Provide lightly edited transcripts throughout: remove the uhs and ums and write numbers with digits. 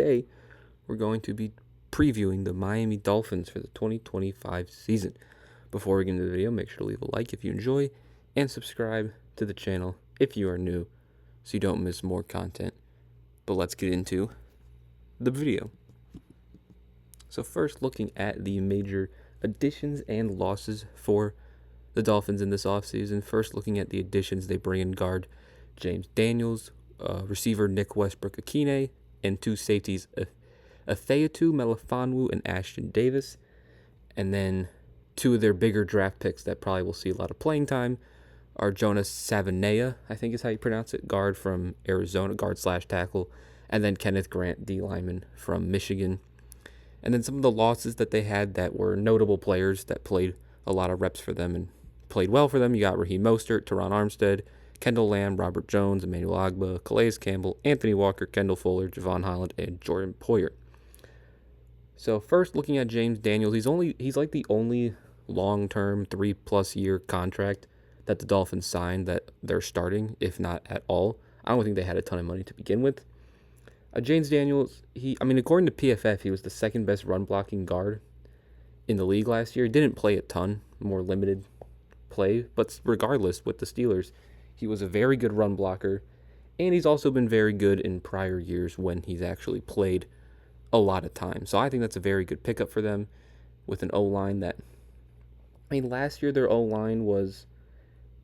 Today, we're going to be previewing the Miami Dolphins for the 2025 season. Before we get into the video, make sure to leave a like if you enjoy and subscribe to the channel if you are new so you don't miss more content. But let's get into the video. So first, looking at the major additions and losses for the Dolphins in this offseason. First, looking at the additions, they bring in guard James Daniels, receiver Nick Westbrook-Akine, and two safeties, Afeatu Melifonwu and Ashton Davis. And then two of their bigger draft picks that probably will see a lot of playing time are Jonas Savaiinaea, I think is how you pronounce it, guard from Arizona, guard/tackle, and then Kenneth Grant, D lineman from Michigan. And then some of the losses that they had that were notable players that played a lot of reps for them and played well for them. You got Raheem Mostert, Teron Armstead, Kendall Lamb, Robert Jones, Emmanuel Ogbah, Calais Campbell, Anthony Walker, Kendall Fuller, Javon Holland, and Jordan Poyer. So first, looking at James Daniels, he's like the only long-term 3+ year contract that the Dolphins signed that they're starting, if not at all. I don't think they had a ton of money to begin with. James Daniels, according to PFF, he was the second best run blocking guard in the league last year. He didn't play a ton, more limited play, but regardless, with the Steelers, he was a very good run blocker, and he's also been very good in prior years when he's actually played a lot of time. So I think that's a very good pickup for them with an O-line that, last year their O-line was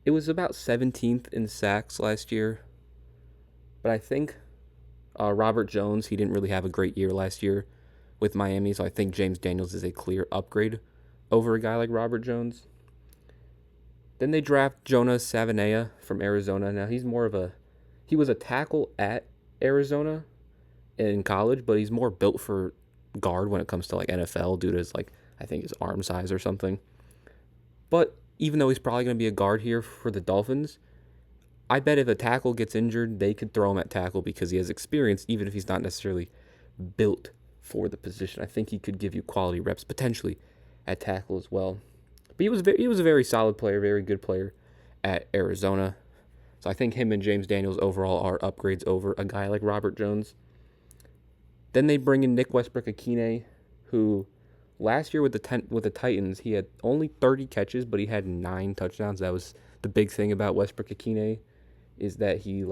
about 17th in sacks last year, but I think Robert Jones, he didn't really have a great year last year with Miami, so I think James Daniels is a clear upgrade over a guy like Robert Jones. Then they draft Jonas Savaiinaea from Arizona. Now he was a tackle at Arizona in college, but he's more built for guard when it comes to like NFL due to his I think his arm size or something. But even though he's probably going to be a guard here for the Dolphins, I bet if a tackle gets injured, they could throw him at tackle because he has experience, even if he's not necessarily built for the position. I think he could give you quality reps potentially at tackle as well. But he was a very solid player, very good player at Arizona. So I think him and James Daniels overall are upgrades over a guy like Robert Jones. Then they bring in Nick Westbrook-Akine, who last year with the Titans, he had only 30 catches, but he had 9 touchdowns. That was the big thing about Westbrook-Akine, is that he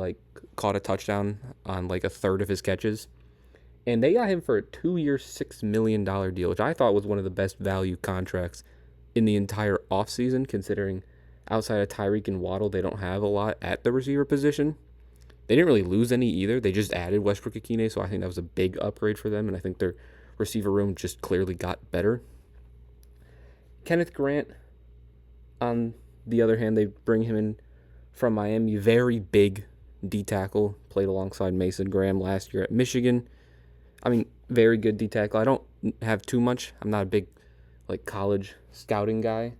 caught a touchdown on a third of his catches. And they got him for a 2-year, $6 million deal, which I thought was one of the best value contracts in the entire offseason, considering outside of Tyreek and Waddle, they don't have a lot at the receiver position. They didn't really lose any either. They just added Westbrook-Akine, so I think that was a big upgrade for them, and I think their receiver room just clearly got better. Kenneth Grant, on the other hand, they bring him in from Miami, very big D tackle, played alongside Mason Graham last year at Michigan. Very good D tackle. I don't have too much. I'm not a big college scouting guy,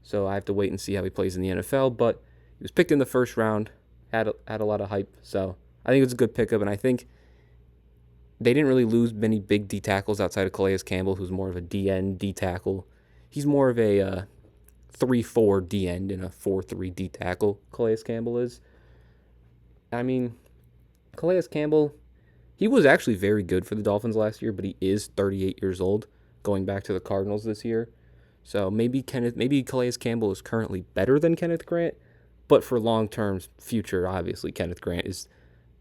so I have to wait and see how he plays in the NFL, but he was picked in the first round, had a lot of hype, so I think it's a good pickup, and I think they didn't really lose many big D tackles outside of Calais Campbell, who's more of a DN D tackle. He's more of a 3-4 D end and a 4-3 D tackle, Calais Campbell is. Calais Campbell, he was actually very good for the Dolphins last year, but he is 38 years old, going back to the Cardinals this year. So maybe Calais Campbell is currently better than Kenneth Grant, but for long-term future, obviously, Kenneth Grant is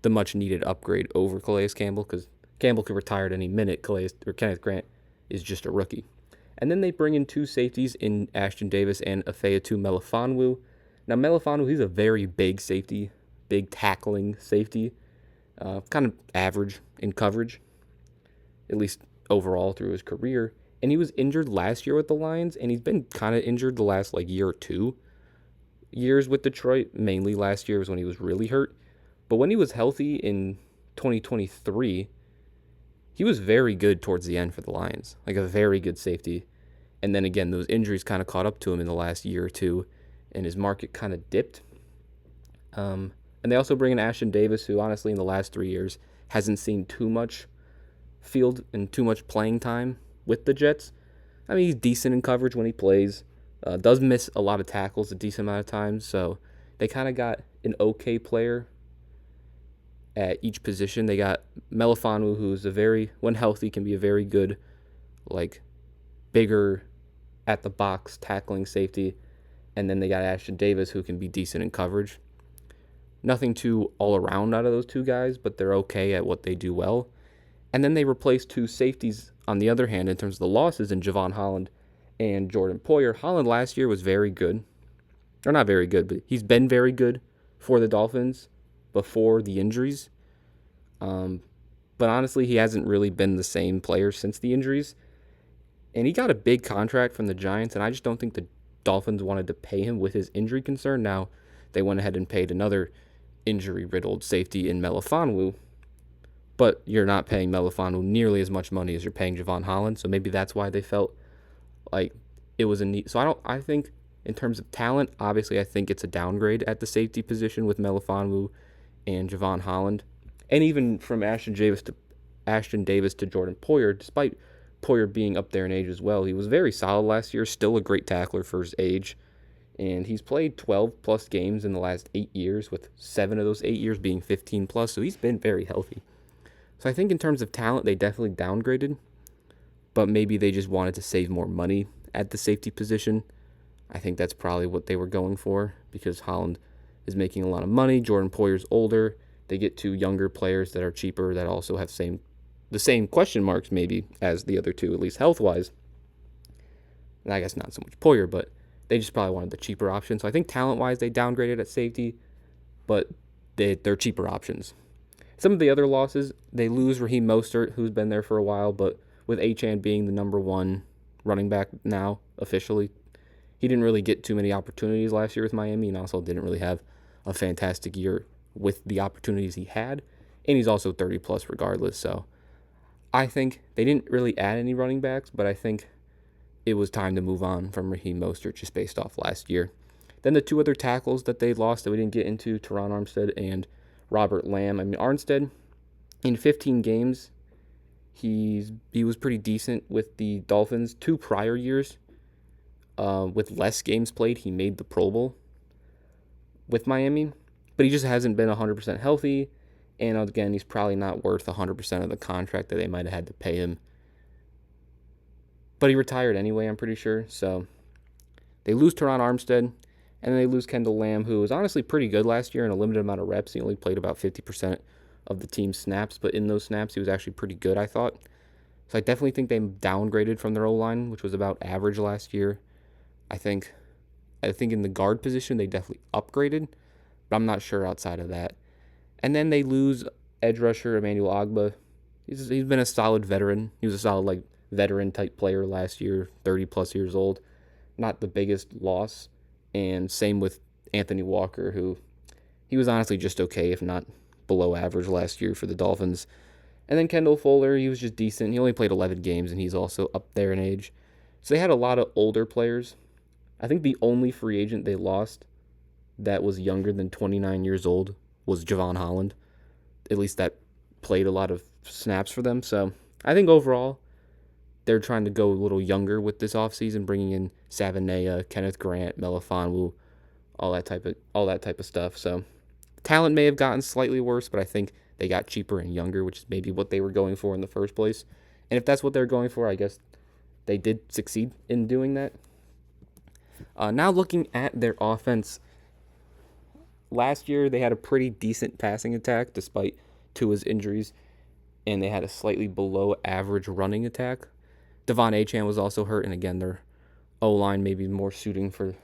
the much-needed upgrade over Calais Campbell, because Campbell could retire at any minute. Kenneth Grant is just a rookie. And then they bring in two safeties in Ashton Davis and Afeatu Melifonwu. Now, Melifonwu, he's a very big safety, big tackling safety, kind of average in coverage, at least overall through his career. And he was injured last year with the Lions, and he's been kind of injured the last year or 2 years with Detroit. Mainly last year was when he was really hurt. But when he was healthy in 2023, he was very good towards the end for the Lions, a very good safety. And then again, those injuries kind of caught up to him in the last year or 2, and his market kind of dipped. And they also bring in Ashton Davis, who honestly in the last 3 years hasn't seen too much field and too much playing time with the Jets. He's decent in coverage when he plays. Does miss a lot of tackles a decent amount of times, so they kind of got an okay player at each position. They got Melifonwu, who's when healthy, can be a very good, like, bigger at the box tackling safety. And then they got Ashton Davis, who can be decent in coverage. Nothing too all around out of those two guys, but they're okay at what they do well. And then they replaced two safeties on the other hand in terms of the losses in Javon Holland and Jordan Poyer. Holland last year was very good. Or not very good, but he's been very good for the Dolphins before the injuries. But honestly, he hasn't really been the same player since the injuries. And he got a big contract from the Giants, and I just don't think the Dolphins wanted to pay him with his injury concern. Now, they went ahead and paid another injury-riddled safety in Melifonwu, but you're not paying Melifonwu nearly as much money as you're paying Javon Holland, so maybe that's why they felt like it was a need. So I think in terms of talent, obviously I think it's a downgrade at the safety position with Melifonwu and Javon Holland, and even from Ashton Davis to Jordan Poyer, despite Poyer being up there in age as well. He was very solid last year, still a great tackler for his age, and he's played 12-plus games in the last 8 years, with 7 of those 8 years being 15-plus, so he's been very healthy. So I think in terms of talent, they definitely downgraded, but maybe they just wanted to save more money at the safety position. I think that's probably what they were going for, because Holland is making a lot of money. Jordan Poyer's older. They get two younger players that are cheaper that also have the same question marks maybe as the other two, at least health-wise. And I guess not so much Poyer, but they just probably wanted the cheaper option. So I think talent-wise they downgraded at safety, but they're cheaper options. Some of the other losses, they lose Raheem Mostert, who's been there for a while, but with Achane being the number one running back now officially, he didn't really get too many opportunities last year with Miami, and also didn't really have a fantastic year with the opportunities he had. And he's also 30-plus regardless, so I think they didn't really add any running backs, but I think it was time to move on from Raheem Mostert just based off last year. Then the two other tackles that they lost that we didn't get into, Teron Armstead and Robert Lamb. I mean, Armstead, in 15 games, he was pretty decent with the Dolphins. 2 prior years, with less games played, he made the Pro Bowl with Miami, but he just hasn't been 100% healthy. And again, he's probably not worth 100% of the contract that they might have had to pay him. But he retired anyway, I'm pretty sure. So they lose Teron Armstead, and then they lose Kendall Lamb, who was honestly pretty good last year in a limited amount of reps. He only played about 50% of the team's snaps, but in those snaps, he was actually pretty good, I thought. So I definitely think they downgraded from their O-line, which was about average last year. I think in the guard position, they definitely upgraded, but I'm not sure outside of that. And then they lose edge rusher Emmanuel Ogbah. He's been a solid veteran. He was a solid veteran-type player last year, 30-plus years old. Not the biggest loss. And same with Anthony Walker, who he was honestly just okay, if not below average last year for the Dolphins. And then Kendall Fuller, he was just decent. He only played 11 games, and he's also up there in age. So they had a lot of older players. I think the only free agent they lost that was younger than 29 years old was Javon Holland. At least that played a lot of snaps for them. So I think overall, they're trying to go a little younger with this offseason, bringing in Savanea, Kenneth Grant, Melifonwu, all that type of stuff. So talent may have gotten slightly worse, but I think they got cheaper and younger, which is maybe what they were going for in the first place. And if that's what they're going for, I guess they did succeed in doing that. Now looking at their offense, last year they had a pretty decent passing attack despite Tua's injuries, and they had a slightly below average running attack. Devon Achane was also hurt, and again, their O-line may be more suited for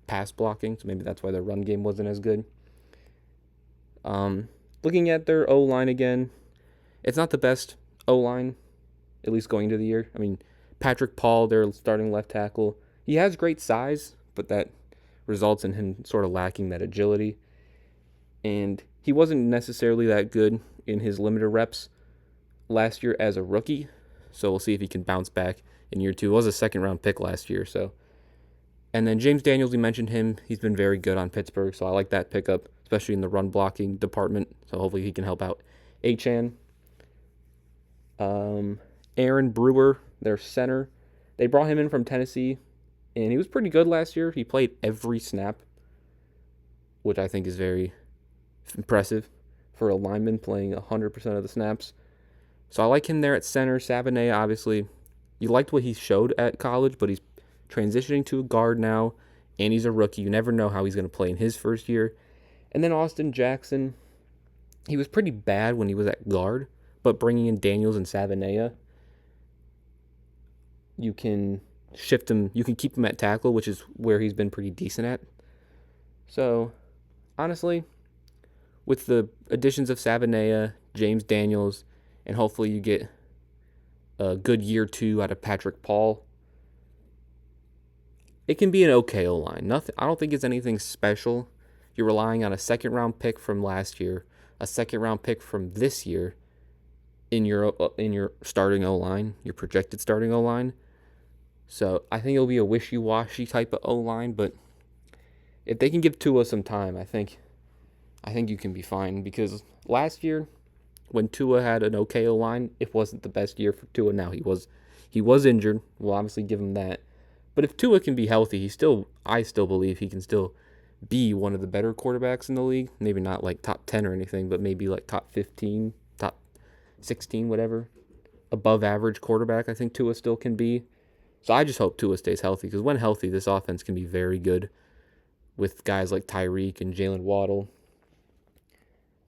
pass blocking, so maybe that's why their run game wasn't as good. Looking at their O-line again, it's not the best O-line, at least going into the year. I mean, Patrick Paul, their starting left tackle, he has great size, but that results in him sort of lacking that agility. And he wasn't necessarily that good in his limited reps last year as a rookie, so we'll see if he can bounce back in year 2. He was a second-round pick last year, so. And then James Daniels, we mentioned him. He's been very good on Pittsburgh, so I like that pickup, especially in the run-blocking department, so hopefully he can help out Achane. Aaron Brewer, their center, they brought him in from Tennessee, and he was pretty good last year. He played every snap, which I think is very impressive for a lineman playing 100% of the snaps. So I like him there at center. Sabanea, obviously, you liked what he showed at college, but he's transitioning to a guard now, and he's a rookie. You never know how he's going to play in his first year. And then Austin Jackson, he was pretty bad when he was at guard, but bringing in Daniels and Sabanea, you can shift him. You can keep him at tackle, which is where he's been pretty decent at. So, honestly, with the additions of Sabanea, James Daniels, and hopefully you get a good year 2 out of Patrick Paul, it can be an okay O-line. Nothing. I don't think it's anything special. You're relying on a second-round pick from last year, a second-round pick from this year in your starting O-line, your projected starting O-line. So I think it'll be a wishy-washy type of O-line, but if they can give Tua some time, I think you can be fine, because last year when Tua had an okay O-line, it wasn't the best year for Tua. Now he was injured. We'll obviously give him that. But if Tua can be healthy, I still believe he can still be one of the better quarterbacks in the league. Maybe not like top 10 or anything, but maybe like top 15, top 16, whatever. Above average quarterback, I think Tua still can be. So I just hope Tua stays healthy, because when healthy, this offense can be very good with guys like Tyreek and Jalen Waddle.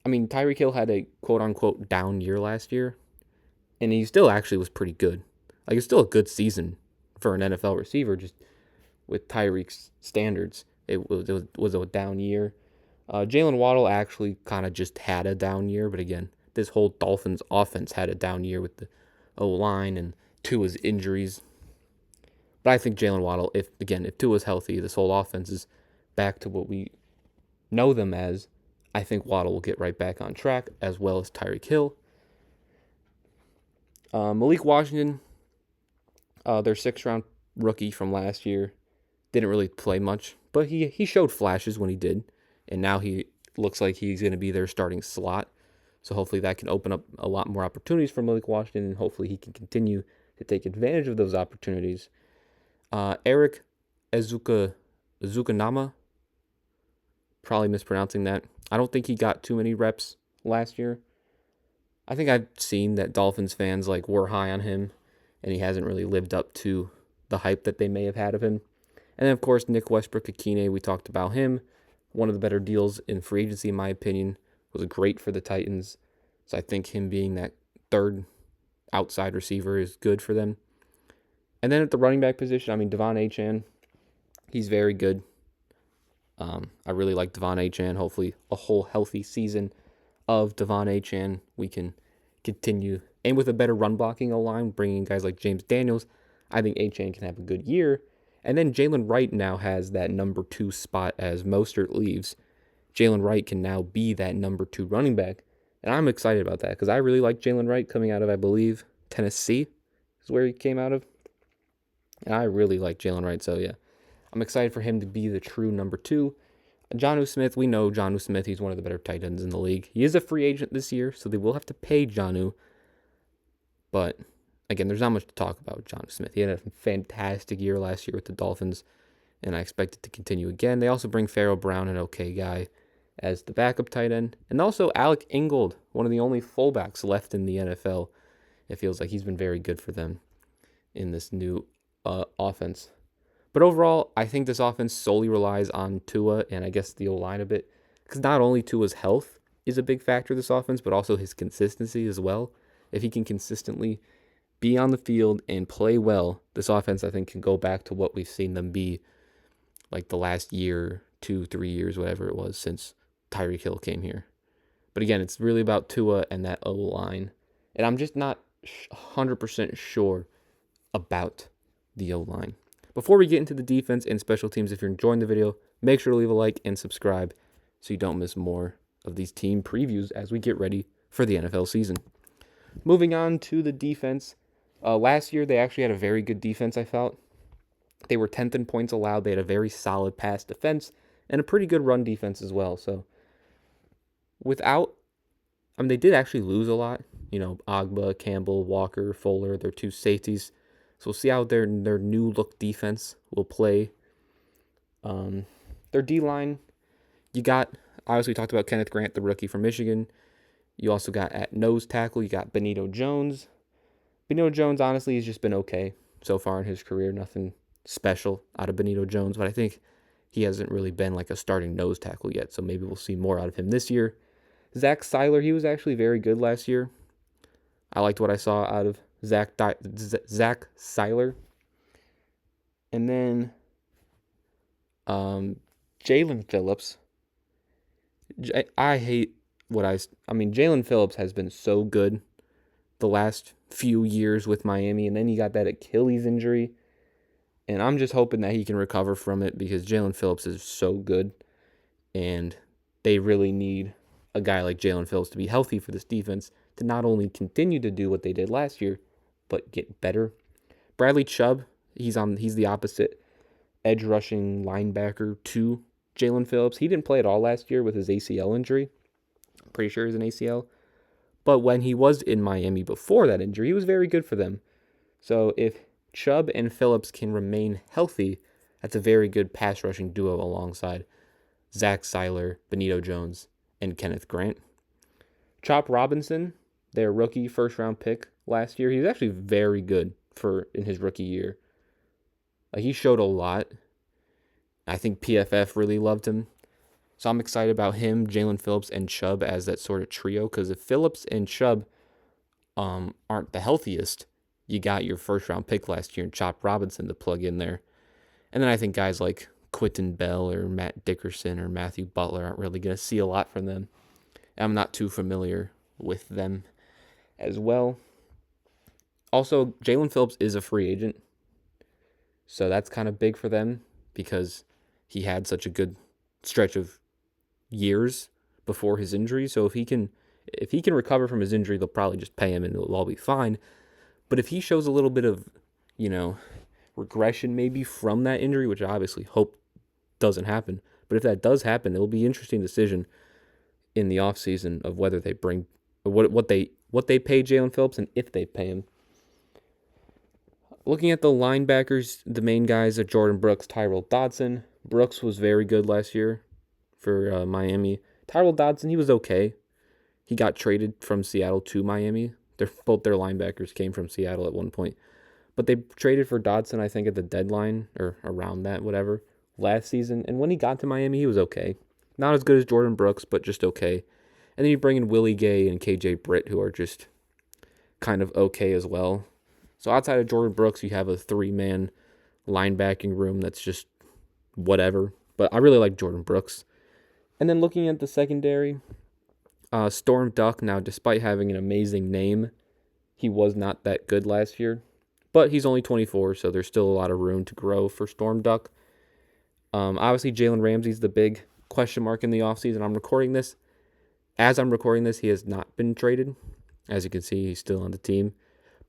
I mean, Tyreek Hill had a quote-unquote down year last year, and he still actually was pretty good. Like, it's still a good season for an NFL receiver, just with Tyreek's standards. It was a down year. Jalen Waddle actually kind of just had a down year, but again, this whole Dolphins offense had a down year with the O-line and Tua's injuries. But I think Jalen Waddle, if Tua's healthy, this whole offense is back to what we know them as. I think Waddle will get right back on track, as well as Tyreek Hill. Malik Washington, their 6th-round rookie from last year, didn't really play much, but he showed flashes when he did, and now he looks like he's going to be their starting slot. So hopefully that can open up a lot more opportunities for Malik Washington, and hopefully he can continue to take advantage of those opportunities. Eric Ezukanama, probably mispronouncing that. I don't think he got too many reps last year. I think I've seen that Dolphins fans were high on him, and he hasn't really lived up to the hype that they may have had of him. And then, of course, Nick Westbrook-Ikhine, we talked about him. One of the better deals in free agency, in my opinion, was great for the Titans. So I think him being that third outside receiver is good for them. And then at the running back position, I mean, Devon Achane, he's very good. I really like Devon Achane. Hopefully a whole healthy season of Devon Achane, we can continue. And with a better run blocking O-line, bringing guys like James Daniels, I think Achane can have a good year. And then Jalen Wright now has that number 2 spot as Mostert leaves. Jalen Wright can now be that number 2 running back. And I'm excited about that, because I really like Jalen Wright coming out of, I believe, Tennessee is where he came out of. And I really like Jalen Wright, so yeah. I'm excited for him to be the true number 2. Jonnu Smith, we know Jonnu Smith, he's one of the better tight ends in the league. He is a free agent this year, so they will have to pay Jonnu. But, again, there's not much to talk about with Jonnu Smith. He had a fantastic year last year with the Dolphins, and I expect it to continue again. They also bring Pharaoh Brown, an okay guy, as the backup tight end. And also Alec Ingold, one of the only fullbacks left in the NFL. It feels like he's been very good for them in this new offense. But overall, I think this offense solely relies on Tua and I guess the O-line a bit. Because not only Tua's health is a big factor of this offense, but also his consistency as well. If he can consistently be on the field and play well, this offense, I think, can go back to what we've seen them be like the last year, 2-3 years, whatever it was, since Tyreek Hill came here. But again, it's really about Tua and that O-line. And I'm just not 100% sure about the O-line. Before we get into the defense and special teams, if you're enjoying the video, make sure to leave a like and subscribe so you don't miss more of these team previews as we get ready for the NFL season. Moving on to the defense. Last year, they actually had a very good defense, I felt. They were 10th in points allowed. They had a very solid pass defense and a pretty good run defense as well. So, they did actually lose a lot. Agba, Campbell, Walker, Fuller, their 2 safeties. So we'll see how their new look defense will play. Their D-line, obviously we talked about Kenneth Grant, the rookie from Michigan. You also got at nose tackle, you got Benito Jones. Benito Jones, honestly, has just been okay so far in his career. Nothing special out of Benito Jones, but I think he hasn't really been like a starting nose tackle yet, so maybe we'll see more out of him this year. Zach Seiler, he was actually very good last year. I liked what I saw out of Zach Seiler. And then Jalen Phillips. I hate Jalen Phillips has been so good the last few years with Miami, and then he got that Achilles injury. And I'm just hoping that he can recover from it because Jalen Phillips is so good, and they really need a guy like Jalen Phillips to be healthy for this defense to not only continue to do what they did last year, but get better. Bradley Chubb, he's the opposite edge rushing linebacker to Jalen Phillips. He didn't play at all last year with his ACL injury. I'm pretty sure it's an ACL. But when he was in Miami before that injury, he was very good for them. So if Chubb and Phillips can remain healthy, that's a very good pass rushing duo alongside Zach Seiler, Benito Jones, and Kenneth Grant. Chop Robinson, their rookie first round pick last year, he was actually very good in his rookie year. He showed a lot. I think PFF really loved him. So I'm excited about him, Jalen Phillips, and Chubb as that sort of trio. Because if Phillips and Chubb aren't the healthiest, you got your first round pick last year and Chop Robinson to plug in there. And then I think guys like Quentin Bell or Matt Dickerson or Matthew Butler aren't really going to see a lot from them. I'm not too familiar with them as well. Also, Jalen Phillips is a free agent. So that's kind of big for them because he had such a good stretch of years before his injury. So if he can recover from his injury, they'll probably just pay him and it'll all be fine. But if he shows a little bit of, regression maybe from that injury, which I obviously hope doesn't happen, but if that does happen, it'll be an interesting decision in the offseason of whether they bring what they pay Jalen Phillips and if they pay him. Looking at the linebackers, the main guys are Jordan Brooks, Tyrell Dodson. Brooks was very good last year for Miami. Tyrell Dodson, he was okay. He got traded from Seattle to Miami. Both their linebackers came from Seattle at one point. But they traded for Dodson, I think, at the deadline or around that, whatever, last season. And when he got to Miami, he was okay. Not as good as Jordan Brooks, but just okay. And then you bring in Willie Gay and KJ Britt, who are just kind of okay as well. So outside of Jordan Brooks, you have a 3-man linebacking room that's just whatever. But I really like Jordan Brooks. And then looking at the secondary, Storm Duck, now despite having an amazing name, he was not that good last year. But he's only 24, so there's still a lot of room to grow for Storm Duck. Obviously, Jalen Ramsey's the big question mark in the offseason. As I'm recording this, he has not been traded. As you can see, he's still on the team.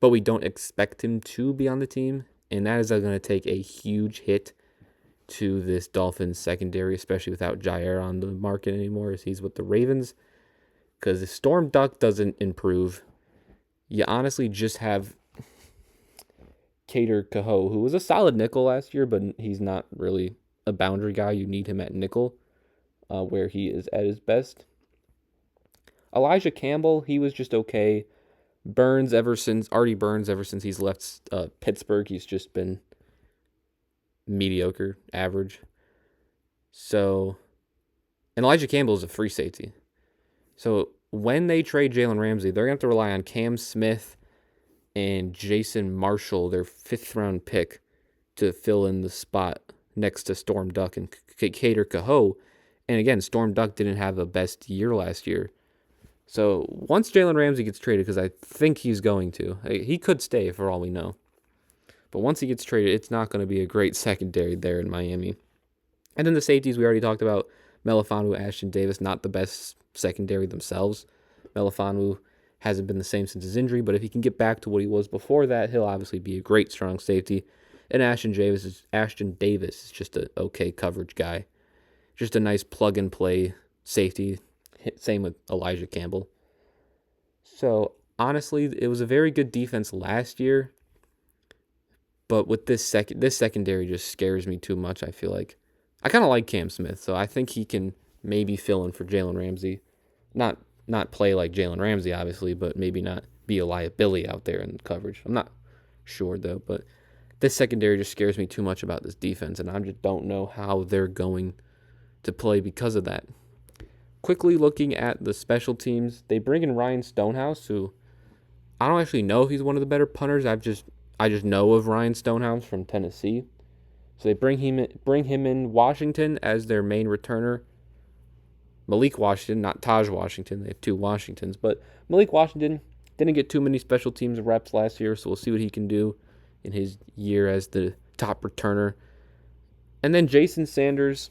But we don't expect him to be on the team, and that is going to take a huge hit to this Dolphins secondary, especially without Jair on the market anymore, as he's with the Ravens. Because if Storm Duck doesn't improve, you honestly just have Cater Cahoe, who was a solid nickel last year, but he's not really a boundary guy. You need him at nickel, where he is at his best. Elijah Campbell, he was just okay. Artie Burns, ever since he's left Pittsburgh, he's just been mediocre, average. So, and Elijah Campbell is a free safety. So when they trade Jalen Ramsey, they're going to have to rely on Cam Smith and Jason Marshall, their 5th-round pick, to fill in the spot next to Storm Duck and Cater Cahoe. And again, Storm Duck didn't have the best year last year. So once Jalen Ramsey gets traded, because I think he's going to, he could stay for all we know. But once he gets traded, it's not going to be a great secondary there in Miami. And then the safeties we already talked about, Melifonwu, Ashton Davis, not the best secondary themselves. Melifonwu hasn't been the same since his injury, but if he can get back to what he was before that, he'll obviously be a great, strong safety. And Ashton Davis is just an okay coverage guy. Just a nice plug-and-play safety. Same with Elijah Campbell. So, honestly, it was a very good defense last year. But with this secondary just scares me too much, I feel like. I kind of like Cam Smith, so I think he can maybe fill in for Jalen Ramsey. Not not play like Jalen Ramsey, obviously, but maybe not be a liability out there in coverage. I'm not sure, though, but this secondary just scares me too much about this defense, and I just don't know how they're going to play because of that. Quickly looking at the special teams, they bring in Ryan Stonehouse, who I don't actually know if he's one of the better punters. I just know of Ryan Stonehouse from Tennessee. So they bring him in Washington as their main returner. Malik Washington, not Taj Washington. They have two Washingtons, but Malik Washington didn't get too many special teams reps last year, so we'll see what he can do in his year as the top returner. And then Jason Sanders,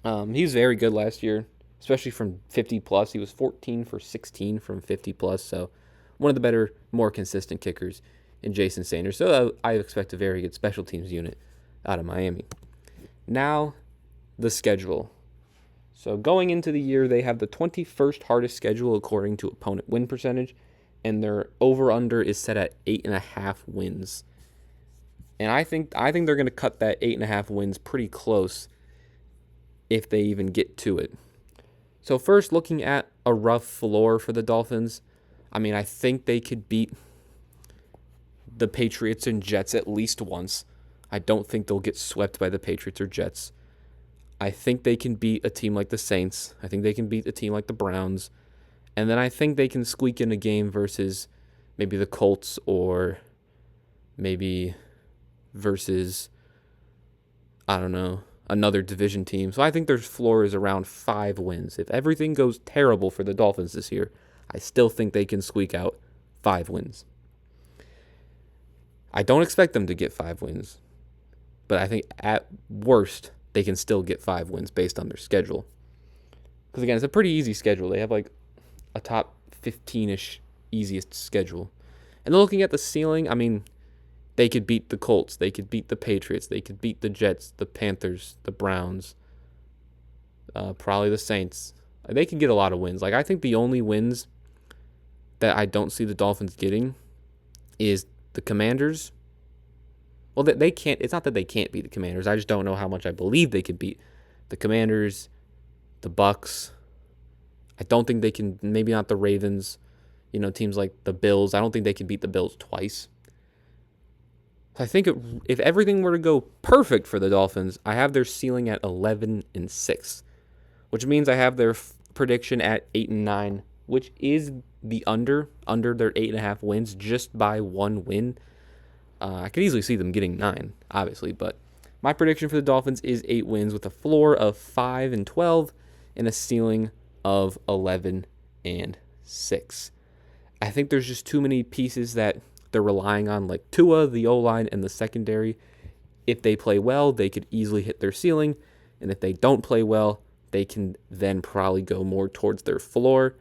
he was very good last year, especially from 50 plus. He was 14 for 16 from 50 plus, so one of the better, more consistent kickers in Jason Sanders. So I expect a very good special teams unit out of Miami. Now, the schedule. So going into the year, they have the 21st hardest schedule according to opponent win percentage, and their over/under is set at 8.5 wins. And I think they're going to cut that 8.5 wins pretty close if they even get to it. So first, looking at a rough floor for the Dolphins, I mean, I think they could beat the Patriots and Jets at least once. I don't think they'll get swept by the Patriots or Jets. I think they can beat a team like the Saints. I think they can beat a team like the Browns. And then I think they can squeak in a game versus maybe the Colts or maybe versus, I don't know, another division team. So I think their floor is around 5 wins. If everything goes terrible for the Dolphins this year, I still think they can squeak out 5 wins. I don't expect them to get 5 wins, but I think at worst, they can still get 5 wins based on their schedule. Because again, it's a pretty easy schedule. They have like a top 15-ish easiest schedule. And then looking at the ceiling, I mean, they could beat the Colts. They could beat the Patriots. They could beat the Jets, the Panthers, the Browns, probably the Saints. They could get a lot of wins. Like, I think the only wins that I don't see the Dolphins getting is the Commanders. Well, they can't. It's not that they can't beat the Commanders. I just don't know how much I believe they could beat the Commanders, the Bucks. I don't think they can. Maybe not the Ravens. You know, teams like the Bills. I don't think they can beat the Bills twice. I think if everything were to go perfect for the Dolphins, I have their ceiling at 11-6, which means I have their prediction at 8-9, which is the under their 8.5 wins just by 1 win. I could easily see them getting 9, obviously, but my prediction for the Dolphins is 8 wins with a floor of 5-12 and a ceiling of 11-6. I think there's just too many pieces that they're relying on, like Tua, the O-line, and the secondary. If they play well, they could easily hit their ceiling, and if they don't play well, they can then probably go more towards their floor.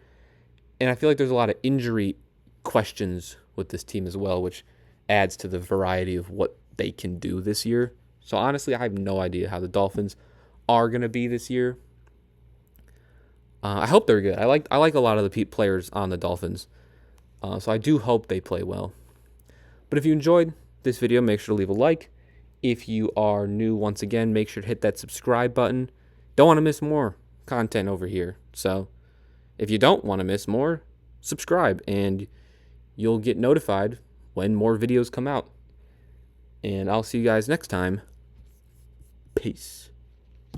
And I feel like there's a lot of injury questions with this team as well, which adds to the variety of what they can do this year. So honestly, I have no idea how the Dolphins are going to be this year. I hope they're good. I like a lot of the players on the Dolphins. So I do hope they play well. But if you enjoyed this video, make sure to leave a like. If you are new, once again, make sure to hit that subscribe button. Don't want to miss more content over here. So if you don't want to miss more, subscribe and you'll get notified when more videos come out. And I'll see you guys next time. Peace.